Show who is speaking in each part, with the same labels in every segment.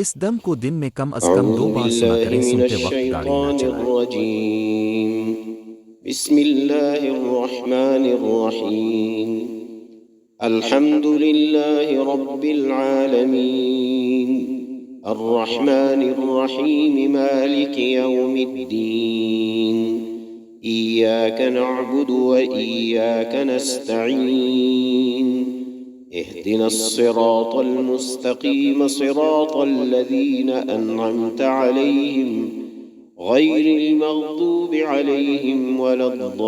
Speaker 1: इस दम को दिन में कम अज़ कम 2
Speaker 2: أعوذ
Speaker 1: बार सुना
Speaker 2: بالله
Speaker 1: करें,
Speaker 2: من
Speaker 1: सूंघते वक्त गाड़ी ना
Speaker 2: الشيطان
Speaker 1: चलाएं।
Speaker 2: الرجيم. بسم الله الرحمن الرحيم. الحمد لله رب العالمين، الرحمن الرحيم، مالك يوم الدين. إياك نعبد وإياك نستعين. اهدنا الصراط المستقيم، صراط الذين أنعمت عليهم غير المغضوب عليهم ولا الضالين.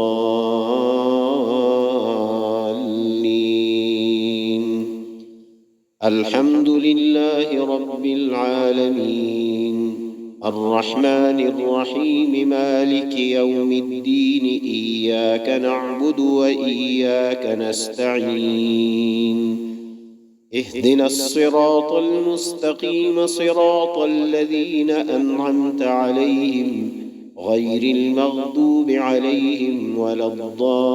Speaker 2: الحمد لله رب العالمين، الرحمن الرحيم، مالك يوم الدين. إياك نعبد وإياك نستعين. اهدنا الصراط المستقيم، صراط الذين أنعمت عليهم غير المغضوب عليهم ولا الضالين.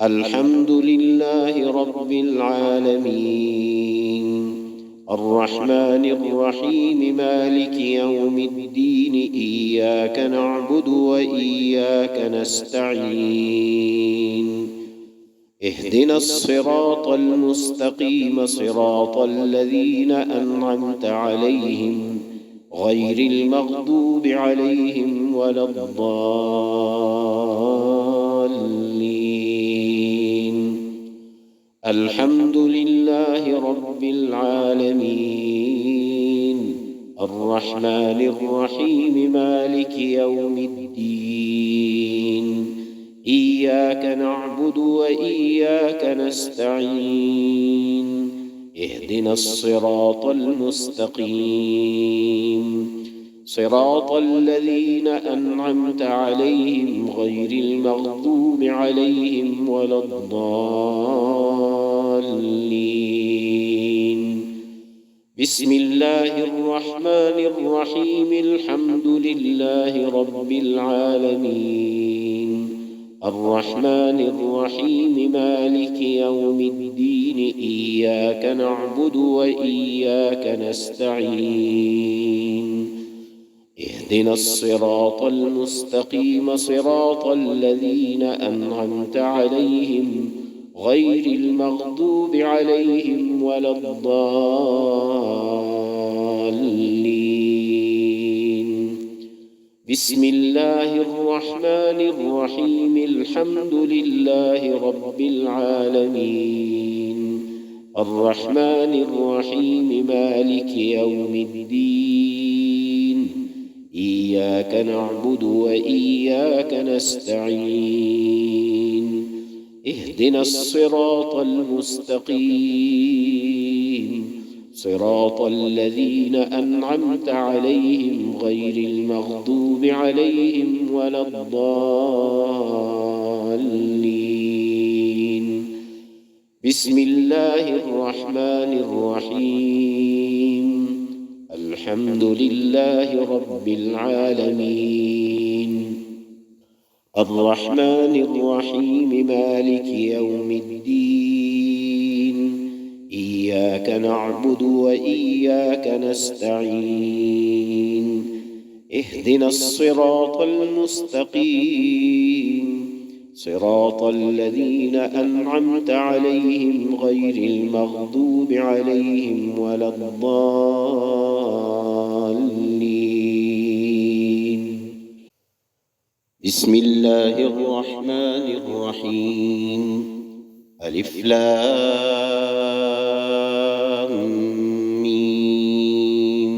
Speaker 2: الحمد لله رب العالمين، الرحمن الرحيم، مالك يوم الدين. إياك نعبد وإياك نستعين. اهدنا الصراط المستقيم، صراط الذين أنعمت عليهم غير المغضوب عليهم ولا الضالين. الحمد لله رب العالمين، الرحمن الرحيم، مالك يوم الدين. إياك نعبد وإياك نستعين. اهدنا الصراط المستقيم، صراط الذين أنعمت عليهم غير المغضوب عليهم ولا الضالين. بسم الله الرحمن الرحيم. الحمد لله رب العالمين، الرحمن الرحيم، مالك يوم الدين. إياك نعبد وإياك نستعين. اهدنا الصراط المستقيم، صراط الذين أنعمت عليهم غير المغضوب عليهم ولا الضالين. بسم الله الرحمن الرحيم. الحمد لله رب العالمين، الرحمن الرحيم، مالك يوم الدين. إياك نعبد وإياك نستعين. اهدنا الصراط المستقيم، صراط الذين أنعمت عليهم غير المغضوب عليهم ولا الضالين. بسم الله الرحمن الرحيم. الحمد لله رب العالمين، الرحمن الرحيم، مالك يوم الدين. إياك نعبد وإياك نستعين. اهدنا الصراط المستقيم، صراط الذين أنعمت عليهم غير المغضوب عليهم ولا الضالين. بسم الله الرحمن الرحيم. ألف لام ميم.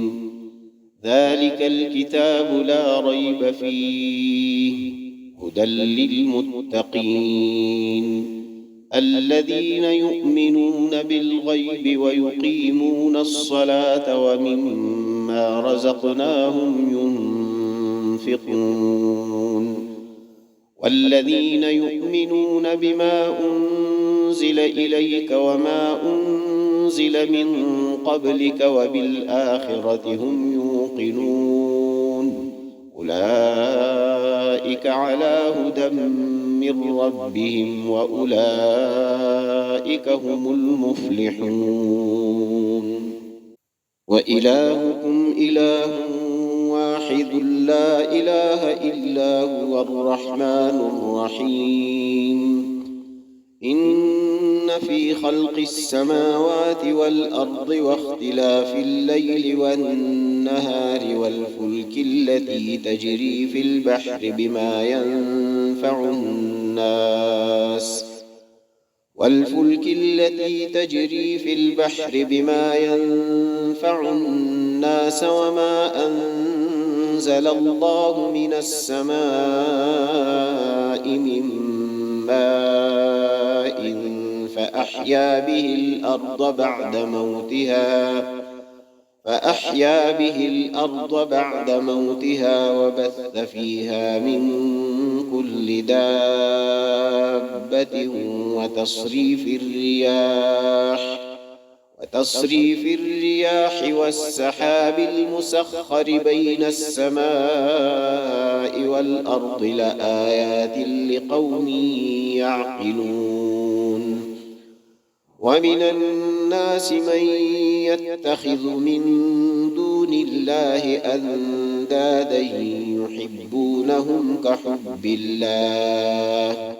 Speaker 2: ذلك الكتاب لا ريب فيه، هدى للمتقين، الذين يؤمنون بالغيب ويقيمون الصلاة ومما رزقناهم ينفقون. والذين يؤمنون بما أنزل إليك وما أنزل من قبلك وبالآخرة هم يوقنون. أولئك على هدى من من ربهم وأولئك هم المفلحون. وإلهكم إله واحد لا إله إلا هو الرحمن الرحيم. إن في خلق السماوات والأرض واختلاف الليل والنهار والفلك التي تجري في البحر بما ينفع الناس وما أنزل الله من السماء من ماء فأحيا به الأرض بعد موتها وبث فيها من كل دابة وتصريف الرياح والسحاب المسخر بين السماء والأرض لآيات لقوم يعقلون. ومن الناس من يتخذ من دون الله أندادا يحبونهم كحب الله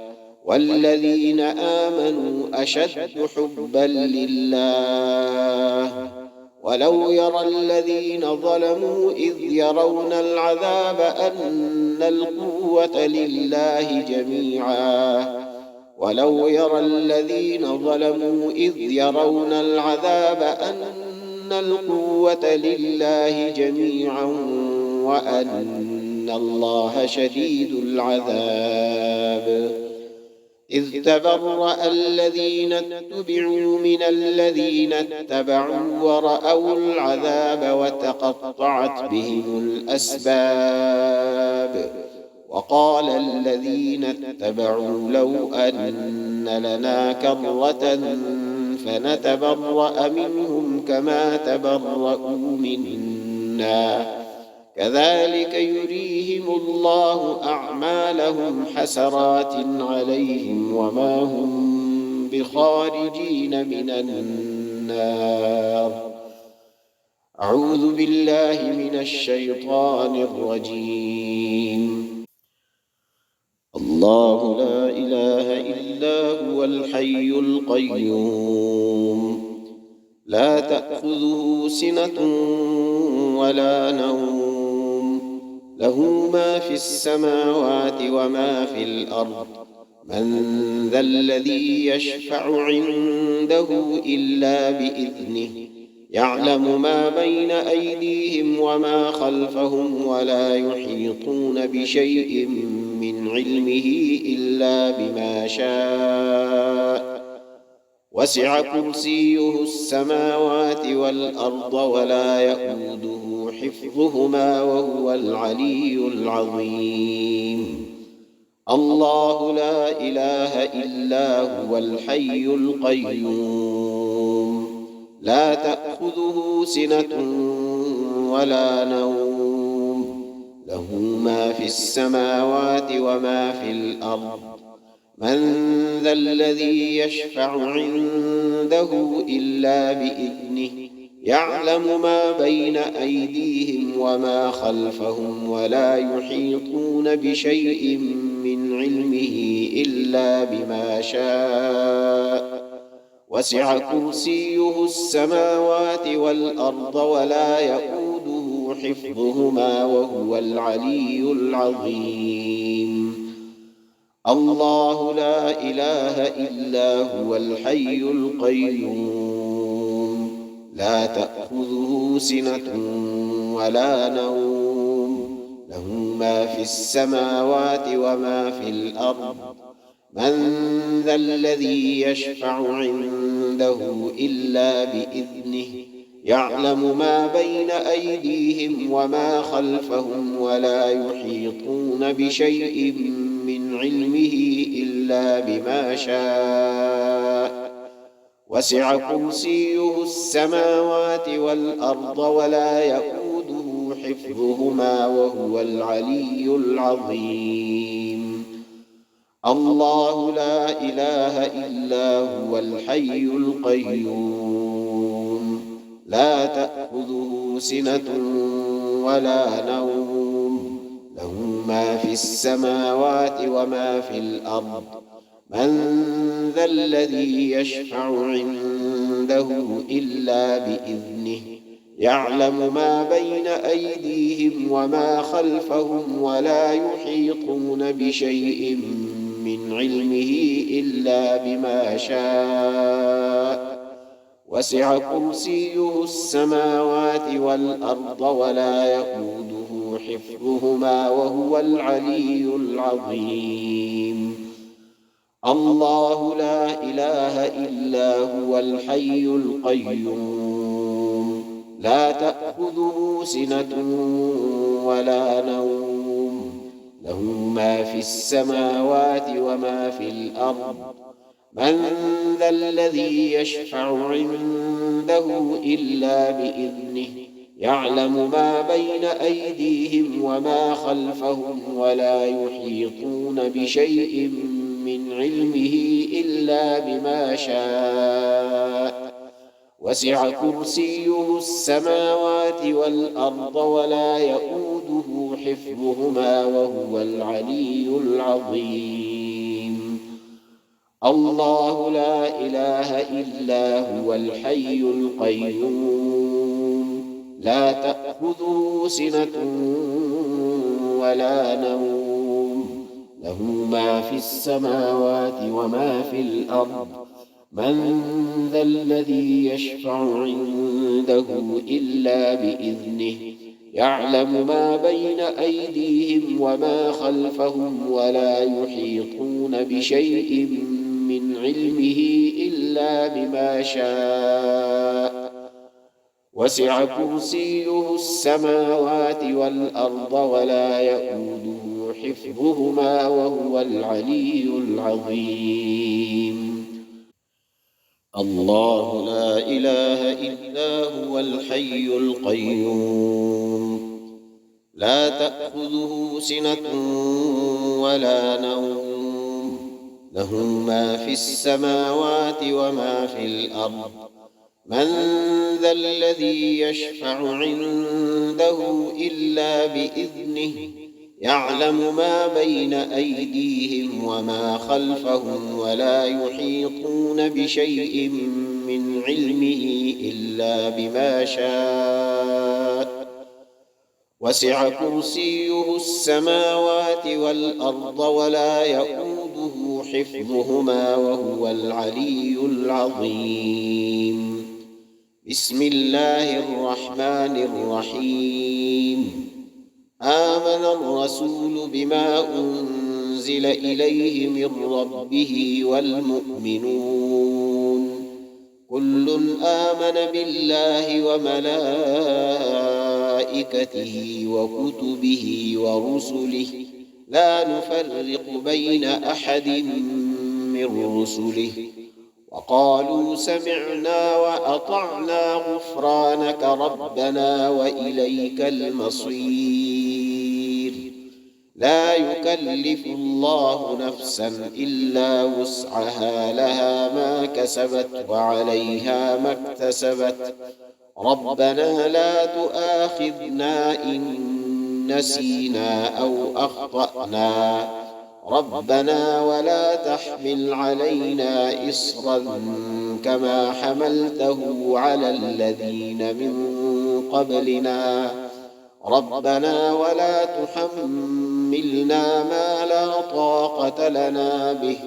Speaker 2: والذين آمنوا أشد حبا لله. ولو يرى الذين ظلموا إذ يرون العذاب أن القوة لله جميعا وأن الله شديد العذاب. إذ تبرأ الذين اتبعوا من الذين اتبعوا ورأوا العذاب وتقطعت بهم الأسباب. وقال الذين اتبعوا لو أن لنا كرة فنتبرأ منهم كما تبرأوا منا كذلك يريهم الله أعمالهم حسرات عليهم وما هم بخارجين من النار. أعوذ بالله من الشيطان الرجيم. الله لا إله إلا هو الحي القيوم لا تأخذه سنة ولا نوم له ما في السماوات وما في الأرض من ذا الذي يشفع عنده إلا بإذنه يعلم ما بين أيديهم وما خلفهم ولا يحيطون بشيء من علمه إلا بما شاء وسع كرسيه السماوات والأرض ولا يئوده حفظهما وهو العلي العظيم. الله لا إله إلا هو الحي القيوم لا تأخذه سنة ولا نوم له ما في السماوات وما في الأرض من ذا الذي يشفع عنده إلا بإذنه يعلم ما بين أيديهم وما خلفهم ولا يحيطون بشيء من علمه إلا بما شاء وسع كرسيه السماوات والأرض ولا يئوده حفظهما وهو العلي العظيم. الله لا إله إلا هو الحي القيوم لا تأخذه سنة ولا نوم له ما في السماوات وما في الأرض من ذا الذي يشفع عنده إلا بإذنه يعلم ما بين أيديهم وما خلفهم ولا يحيطون بشيء من علمه إلا بما شاء وسع كرسيه السماوات والأرض ولا يئوده حفظهما وهو العلي العظيم. الله لا إله إلا هو الحي القيوم لا تأخذه سنة ولا نوم له ما في السماوات وما في الأرض من ذا الذي يشفع عنده إلا بإذنه يعلم ما بين أيديهم وما خلفهم ولا يحيطون بشيء من علمه إلا بما شاء وسع كرسيه السماوات والأرض ولا يئوده حفظهما وهو العلي العظيم الله لا إله إلا هو الحي القيوم لا تأخذه سنة ولا نوم له ما في السماوات وما في الأرض من ذا الذي يشفع عنده إلا بإذنه يعلم ما بين أيديهم وما خلفهم ولا يحيطون بشيء من علمه إلا بما شاء وسع كرسيه السماوات والأرض ولا يئوده حفظهما وهو العلي العظيم الله لا إله إلا هو الحي القيوم لا تأخذه سنة ولا نوم له ما في السماوات وما في الأرض من ذا الذي يشفع عنده إلا بإذنه يعلم ما بين أيديهم وما خلفهم ولا يحيطون بشيء من علمه إلا بما شاء وسع كرسيه السماوات والأرض ولا يئوده حفظهما وهو العلي العظيم الله لا إله إلا هو الحي القيوم لا تأخذه سنة ولا نوم له ما في السماوات وما في الأرض من ذا الذي يشفع عنده إلا بإذنه يعلم ما بين أيديهم وما خلفهم ولا يحيطون بشيء من علمه إلا بما شاء وسع كرسيه السماوات والأرض ولا يئوده حفظهما وهو العلي العظيم بسم الله الرحمن الرحيم آمن الرسول بما أنزل إليه من ربه والمؤمنون كل آمن بالله وملائكته وكتبه ورسله لا نفرق بين أحد من رسله وقالوا سمعنا وأطعنا غفرانك ربنا وإليك المصير لا يكلف الله نفسا إلا وسعها لها ما كسبت وعليها ما اكتسبت ربنا لا تؤاخذنا إن نسينا أو أخطأنا ربنا ولا تحمل علينا إصرا كما حملته على الذين من قبلنا ربنا ولا تحملنا ما لا طاقة لنا به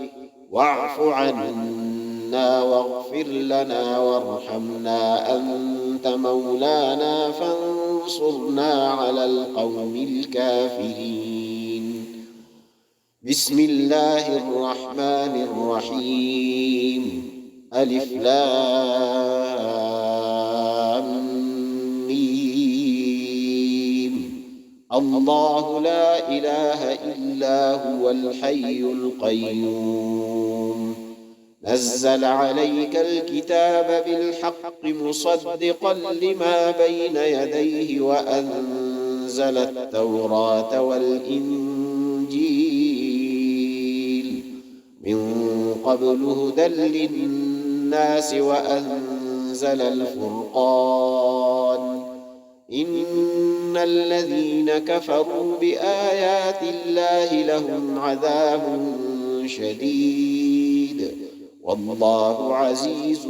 Speaker 2: واعف عنا واغفر لنا وارحمنا أنت مولانا فانصرنا على القوم الكافرين بسم الله الرحمن الرحيم ألف لام ميم الله لا إله إلا هو الحي القيوم نزل عليك الكتاب بالحق مصدقا لما بين يديه وأنزل التوراة والإنجيل من قبل هدى للناس وأنزل الفرقان إن الذين كفروا بآيات الله لهم عذاب شديد والله عزيز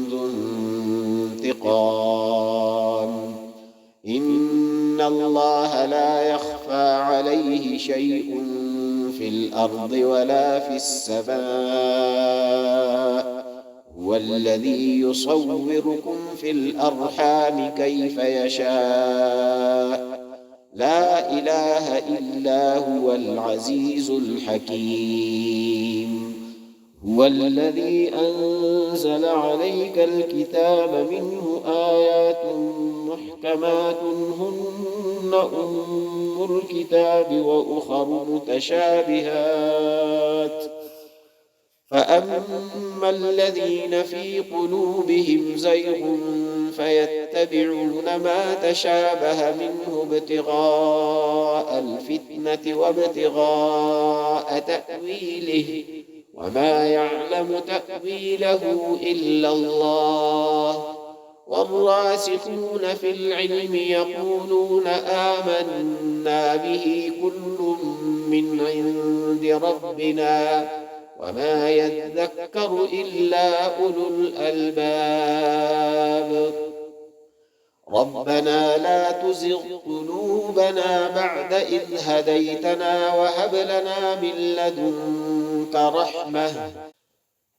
Speaker 2: ذو انتقام إن الله لا يخفى عليه شيء في الأرض ولا في السماء هو الذي يصوركم في الأرحام كيف يشاء لا إله إلا هو العزيز الحكيم هو الذي أنزل عليك الكتاب منه آيات محكمات هن أم الكتاب وأخر متشابهات فأما الذين في قلوبهم زيغ فيتبعون ما تشابه منه ابتغاء الفتنة وابتغاء تأويله وما يعلم تأويله إلا الله والراسخون في العلم يقولون آمنا به كل من عند ربنا وما يذكر إلا أولو الألباب ربنا لا تزغ قلوبنا بعد إذ هديتنا وهب لنا من لدنك رحمة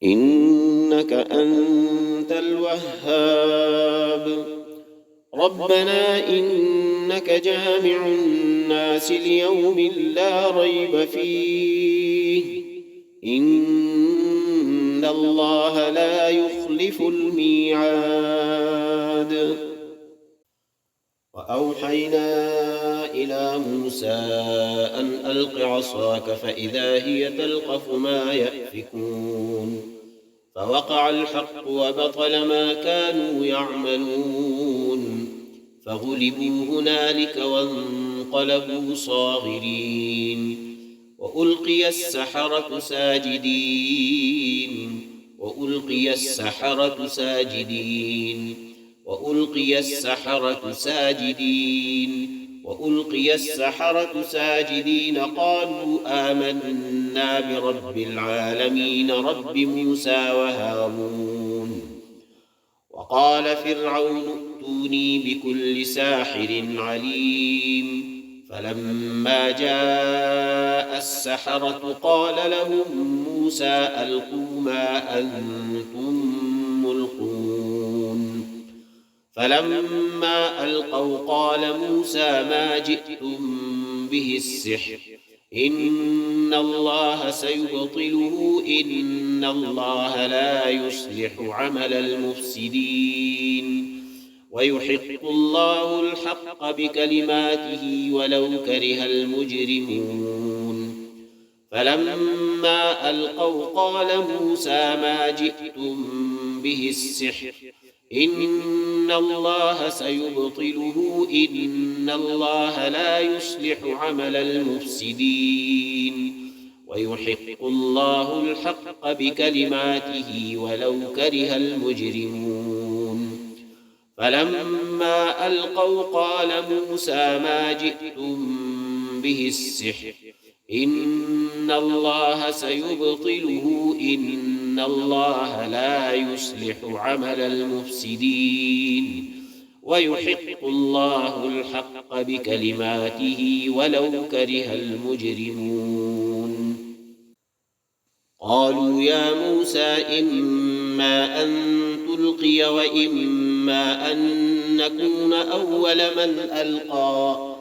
Speaker 2: إنك أنت الوهاب ربنا إنك جامع الناس ليوم لا ريب فيه إن الله لا يخلف الميعاد وأوحينا إلى موسى أن ألق عصاك فإذا هي تلقف ما يأفكون فوقع الحق وبطل ما كانوا يعملون فغلبوا هنالك وانقلبوا صاغرين وألقي السحرة ساجدين وألقي السحرة ساجدين وألقي السحرة ساجدين وألقي السحرة ساجدين قالوا آمنا برب العالمين رب موسى وهارون وقال فرعون ائتوني بكل ساحر عليم فلما جاء السحرة قال لهم موسى ألقوا ما أنتم ملقون فلما ألقوا قال موسى ما جئتم به السحر إن الله سيبطله إن الله لا يصلح عمل المفسدين ويحق الله الحق بكلماته ولو كره المجرمون فلما ألقوا قال موسى ما جئتم به السحر إن الله سيبطله إن الله لا يصلح عمل المفسدين ويحق الله الحق بكلماته ولو كره المجرمون فلما ألقوا قال موسى ما جئتم به السحر إن الله سيبطله إن الله لا يصلح عمل المفسدين ويحق الله الحق بكلماته ولو كره المجرمون قالوا يا موسى إما أن تلقي وإما أن نكون أول من ألقى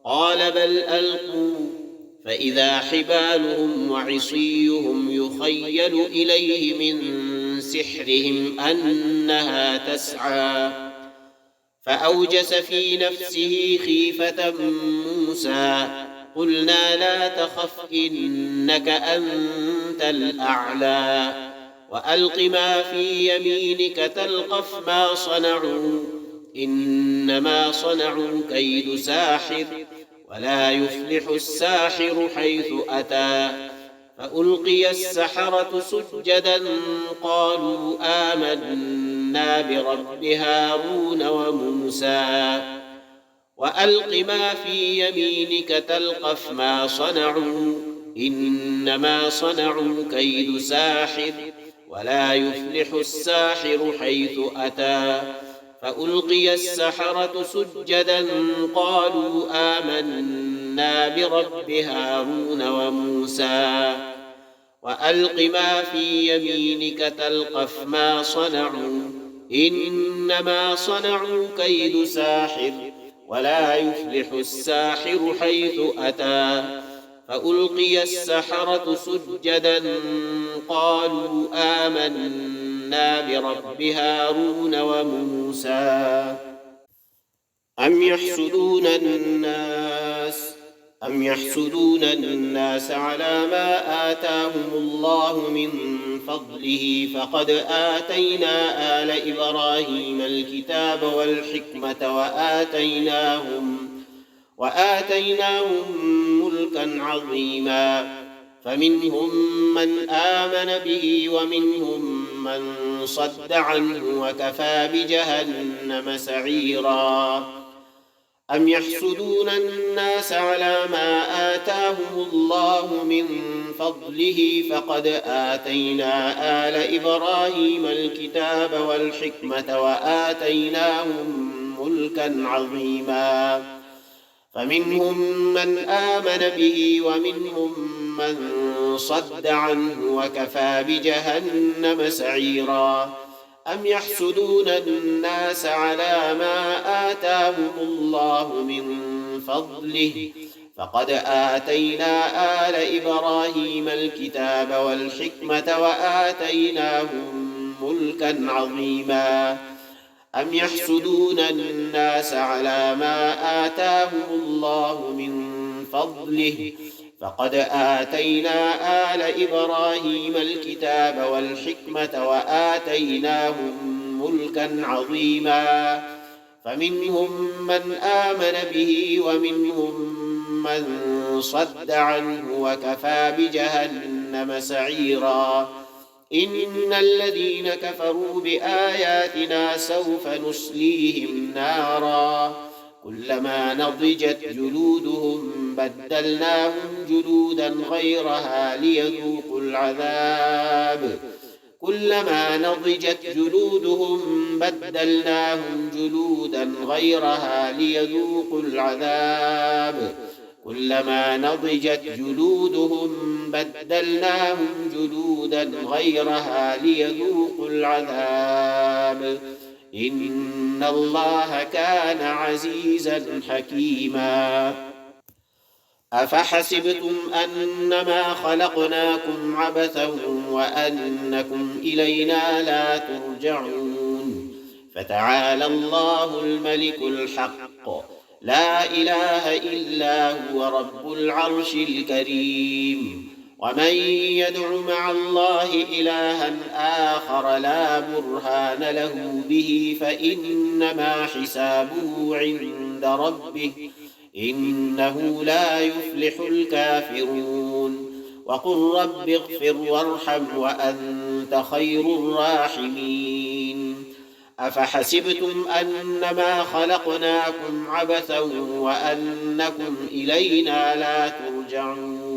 Speaker 2: قال بل ألقوا فإذا حبالهم وعصيهم يخيل إليه من سحرهم أنها تسعى فأوجس في نفسه خيفة موسى قلنا لا تخف إنك أنت الأعلى وألق ما في يمينك تلقف ما صنعوا إنما صنعوا كيد ساحر ولا يفلح الساحر حيث أتى فألقي السحرة سجدا قالوا آمنا برب هارون وموسى وألق ما في يمينك تلقف ما صنعوا إنما صنعوا كيد ساحر ولا يفلح الساحر حيث أتى فألقي السحرة سجدا قالوا آمنا برب هارون وموسى وألق ما في يمينك تلقف ما صنعوا إنما صنعوا كيد ساحر ولا يفلح الساحر حيث أتى فألقي السحرة سجدا قالوا آمنا برب هارون وموسى أم يحسدون الناس على ما آتاهم الله من فضله فقد آتينا آل إبراهيم الكتاب والحكمة وآتيناهم ملكا عظيما فمنهم من آمن به ومنهم من صد عنه وكفى بجهنم سعيرا أم يحسدون الناس على ما آتاهم الله من فضله فقد آتينا آل إبراهيم الكتاب والحكمة وآتيناهم ملكا عظيما فمنهم من آمن به ومنهم من صد عنه وكفى بجهنم سعيرا أم يحسدون الناس على ما آتاهم الله من فضله فقد آتينا آل إبراهيم الكتاب والحكمة وآتيناهم ملكا عظيما أم يحسدون الناس على ما آتاهم الله من فضله فقد آتينا آل إبراهيم الكتاب والحكمة وآتيناهم ملكا عظيما فمنهم من آمن به ومنهم من صد عنه وكفى بجهنم سعيرا إن الذين كفروا بآياتنا سوف نصليهم نارا كلما نضجت جلودهم بدلناهم جلودا غيرها ليذوقوا العذاب كلما نضجت جلودهم بدلناهم جلودا غيرها ليذوقوا العذاب كلما نضجت جلودهم بدلناهم جلودا غيرها ليذوقوا العذاب إن الله كان عزيزا حكيما أفحسبتم أنما خلقناكم عبثا وأنكم إلينا لا ترجعون فتعالى الله الملك الحق لا إله إلا هو رب العرش الكريم ومن يدع مع الله إلها آخر لا برهان له به فإنما حسابه عند ربه إنه لا يفلح الكافرون وقل رب اغفر وارحم وأنت خير الراحمين أفحسبتم أنما خلقناكم عبثا وأنكم إلينا لا ترجعون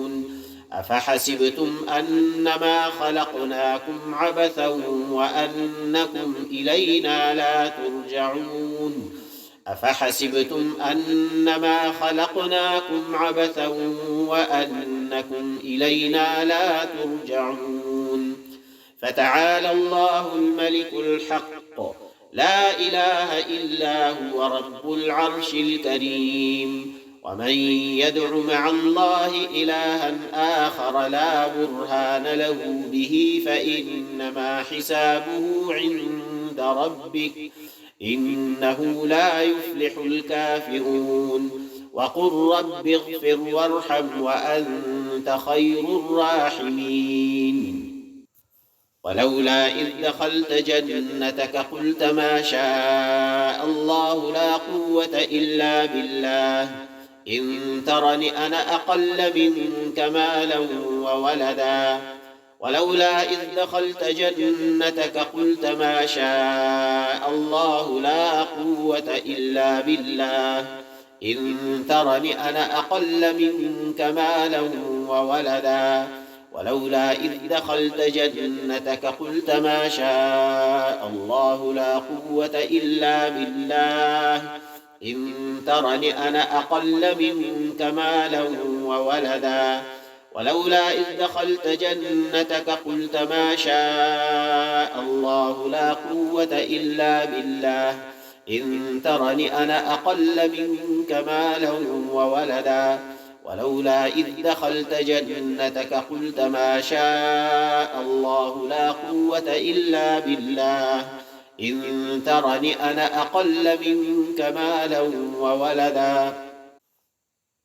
Speaker 2: أفحسبتم أنما خلقناكم عبثا وأنكم إلينا لا ترجعون أفحسبتم أنما خلقناكم عبثا وأنكم إلينا لا ترجعون فتعالى الله الملك الحق لا إله إلا هو رب العرش الكريم ومن يدع مع الله إلها آخر لا برهان له به فإنما حسابه عند ربه إنه لا يفلح الكافرون وقل رب اغفر وارحم وأنت خير الراحمين ولولا إذ دخلت جنتك قلت ما شاء الله لا قوة إلا بالله إن ترني أنا أقل منك مالا وولدا ولولا إذ دخلت جنتك قلت ما شاء الله لا قوة إلا بالله إن ترني أنا أقل منك مالا وولدا ولولا إذ دخلت جنتك قلت ما شاء الله لا قوة إلا بالله إن ترني أنا أقل منك مالا وولدا ولولا إذ دخلت جنتك قلت ما شاء الله لا قوة إلا بالله إن ترني أنا أقل منك مالا وولدا ولولا إذ دخلت جنتك قلت ما شاء الله لا قوة إلا بالله إن ترني أنا أقل منك مالا وولدا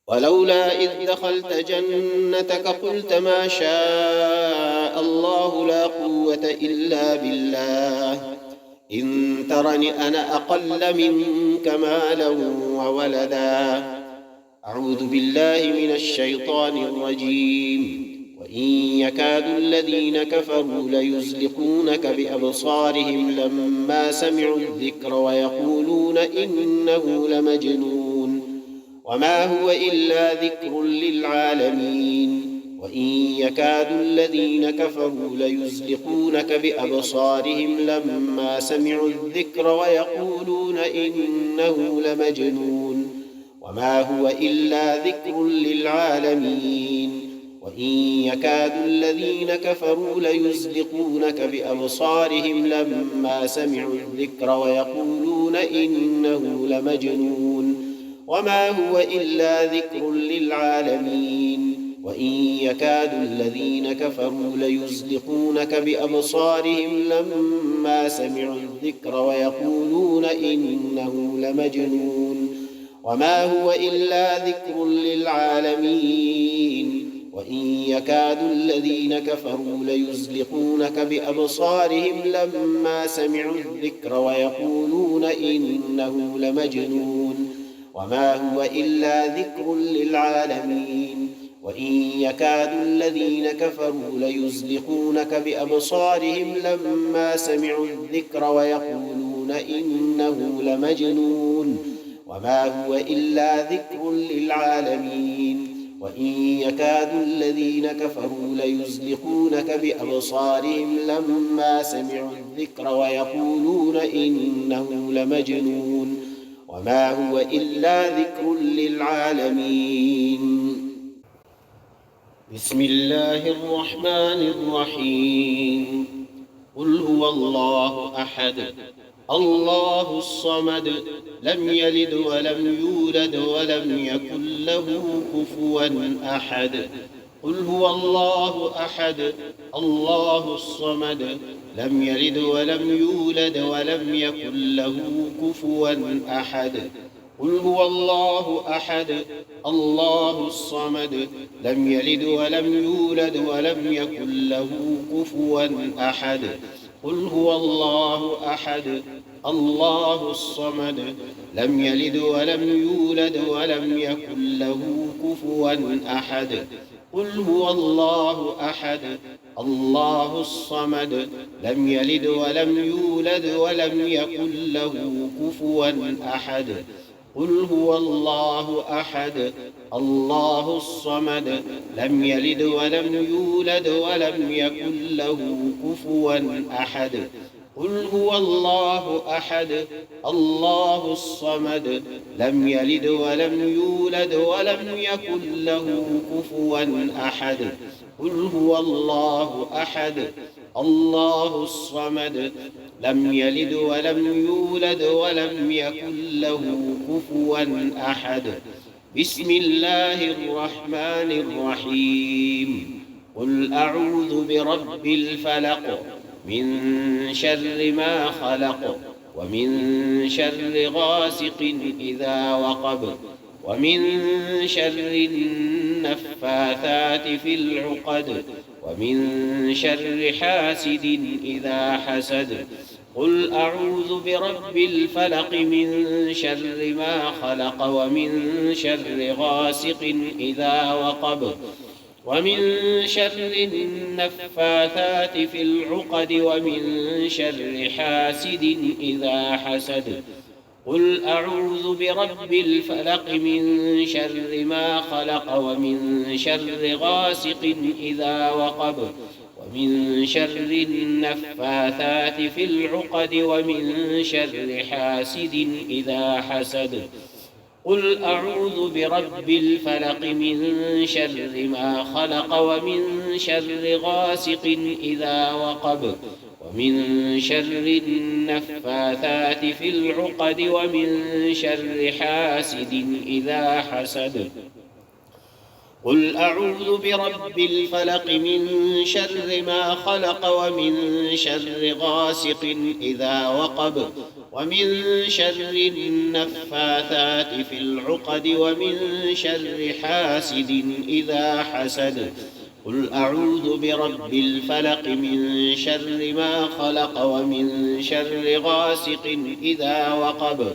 Speaker 2: ولولا إذ دخلت جنتك قلت ما شاء الله لا قوة إلا بالله إن ترني أنا أقل منك مالا وولدا أعوذ بالله من الشيطان الرجيم وإن يكاد الذين كفروا ليزلقونك بأبصارهم لما سمعوا الذكر ويقولون إنه لمجنون وما هو إلا ذكر للعالمين وإن يكاد الذين كفروا ليزلقونك بأبصارهم لما سمعوا الذكر ويقولون إنه لمجنون وما هو إلا ذكر للعالمين وإن يكاد الذين كفروا ليزلقونك بأبصارهم لما سمعوا الذكر ويقولون إنه لمجنون وما هو إلا ذكر للعالمين وإن يكاد الذين كفروا ليزلقونك بأبصارهم لما سمعوا الذكر ويقولون إنه لمجنون وما هو إلا ذكر للعالمين وإن يكاد الذين كفروا ليزلقونك بأبصارهم لما سمعوا الذكر ويقولون إنه لمجنون وما هو إلا ذكر للعالمين وإن يكاد الذين كفروا ليزلقونك بأبصارهم لما سمعوا الذكر ويقولون إنه لمجنون وما هو إلا ذكر للعالمين وإن يكاد الذين كفروا ليزلقونك بأبصارهم لما سمعوا الذكر ويقولون إنه لمجنون وما هو إلا ذكر للعالمين بسم الله الرحمن الرحيم قل هو الله أحد الله الصمد لم يلد ولم يولد ولم يكن له كفوا أحد قل هو الله أحد الله الصمد لم يلد ولم يولد ولم يكن له كفوا أحد قل هو الله أحد الله الصمد لم يلد ولم يولد ولم يكن له كفوا أحد قل هو الله أحد الله الصمد لم يلد ولم يولد ولم يكن له كفوا أحد قل هو الله أحد الله الصمد لم يلد ولم يولد ولم يكن له كفوا أحد قل هو الله أحد الله الصمد لم يلد ولم يولد ولم يكن له كفوا أحد قل هو الله أحد الله الصمد لم يلد ولم يولد ولم يكن له كفوا أحد قل هو الله أحد الله الصمد لم يلد ولم يولد ولم يكن له كفوا أحد بسم الله الرحمن الرحيم قل أعوذ برب الفلق من شر ما خلق ومن شر غاسق إذا وقب ومن شر النفاثات في العقد ومن شر حاسد إذا حسد قل أعوذ برب الفلق من شر ما خلق ومن شر غاسق إذا وقب ومن شر النفاثات في العقد ومن شر حاسد إذا حسد قل أعوذ برب الفلق من شر ما خلق ومن شر غاسق إذا وقب ومن شر النفاثات في العقد ومن شر حاسد إذا حسد قل أعوذ برب الفلق من شر ما خلق ومن شر غاسق إذا وقب ومن شر النفاثات في العقد ومن شر حاسد إذا حسد قل أعوذ برب الفلق من شر ما خلق ومن شر غاسق إذا وقب ومن شر النفاثات في العقد ومن شر حاسد إذا حسد قل أعوذ برب الفلق من شر ما خلق ومن شر غاسق إذا وقب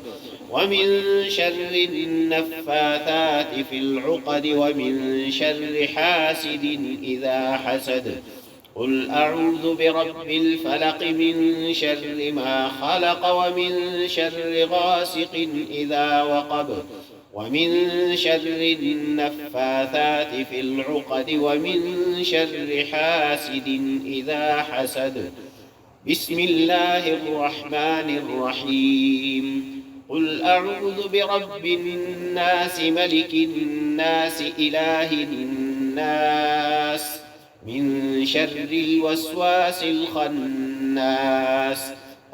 Speaker 2: ومن شر النفاثات في العقد ومن شر حاسد إذا حسد قل أعوذ برب الفلق من شر ما خلق ومن شر غاسق إذا وقب ومن شر النفاثات في العقد ومن شر حاسد إذا حسد بسم الله الرحمن الرحيم قل أعوذ برب الناس ملك الناس إله الناس من شر الوسواس الخناس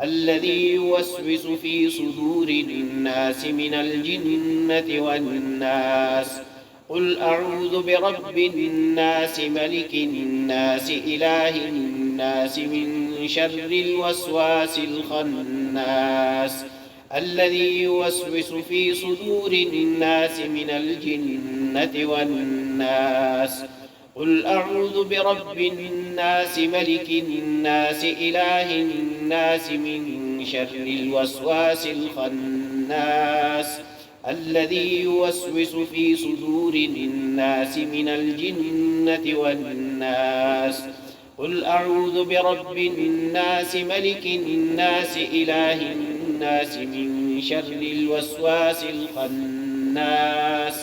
Speaker 2: الذي يوسوس في صدور الناس من الجنة والناس قل أعوذ برب الناس ملك الناس إله الناس من شر الوسواس الخناس الذي يوسوس في صدور الناس من الجنة والناس قل أعوذ برب الناس ملك الناس إله الناس من شر الوسواس الخناس الذي يوسوس في صدور الناس من الجنة والناس قل أعوذ برب الناس ملك الناس إله الناس من شر الوسواس الخناس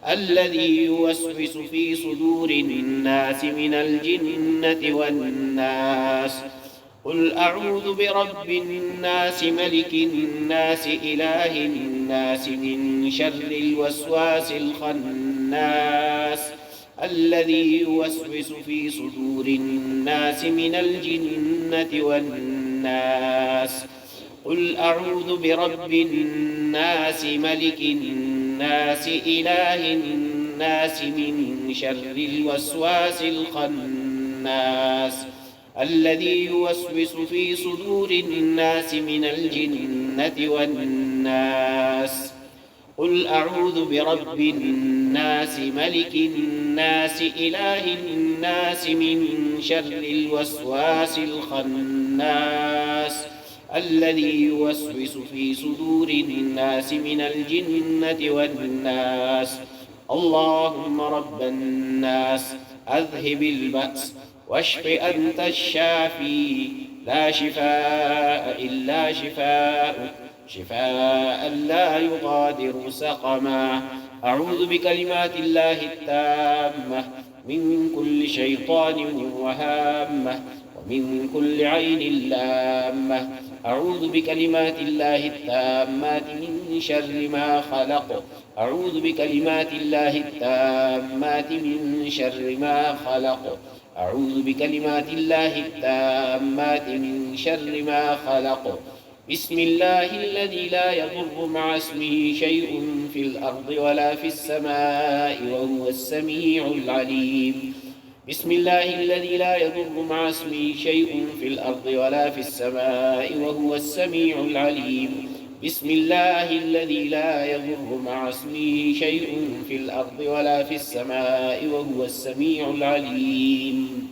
Speaker 2: الذي يوسوس في صدور الناس من الجنة والناس قل أعوذ برب الناس ملك الناس إله الناس من شر الوسواس الخناس الذي يوسوس في صدور الناس من الجنة والناس قل أعوذ برب الناس ملك الناس إله الناس من شر الوسواس الخناس الذي يوسوس في صدور الناس من الجنة والناس قل أعوذ برب الناس ملك الناس إله الناس من شر الوسواس الخناس الذي يوسوس في صدور الناس من الجنة والناس اللهم رب الناس أذهب البأس واشف أنت الشافي لا شفاء إلا شفاءك شفاء لا يغادر سقما أعوذ بكلمات الله التامة من كل شيطان وهامة ومن كل عين لامة أعوذ بكلمات الله التامات من شر ما خلق أعوذ بكلمات الله التامات من شر ما خلق أعوذ بكلمات الله التامات من شر ما خلق بسم الله الذي لا يضر مع اسمه شيء في الأرض ولا في السماء وهو السميع العليم بسم الله الذي لا يضر مع اسمه شيء في الأرض ولا في السماء وهو السميع العليم بسم الله الذي لا يضر مع اسمه شيء في الأرض ولا في السماء وهو السميع العليم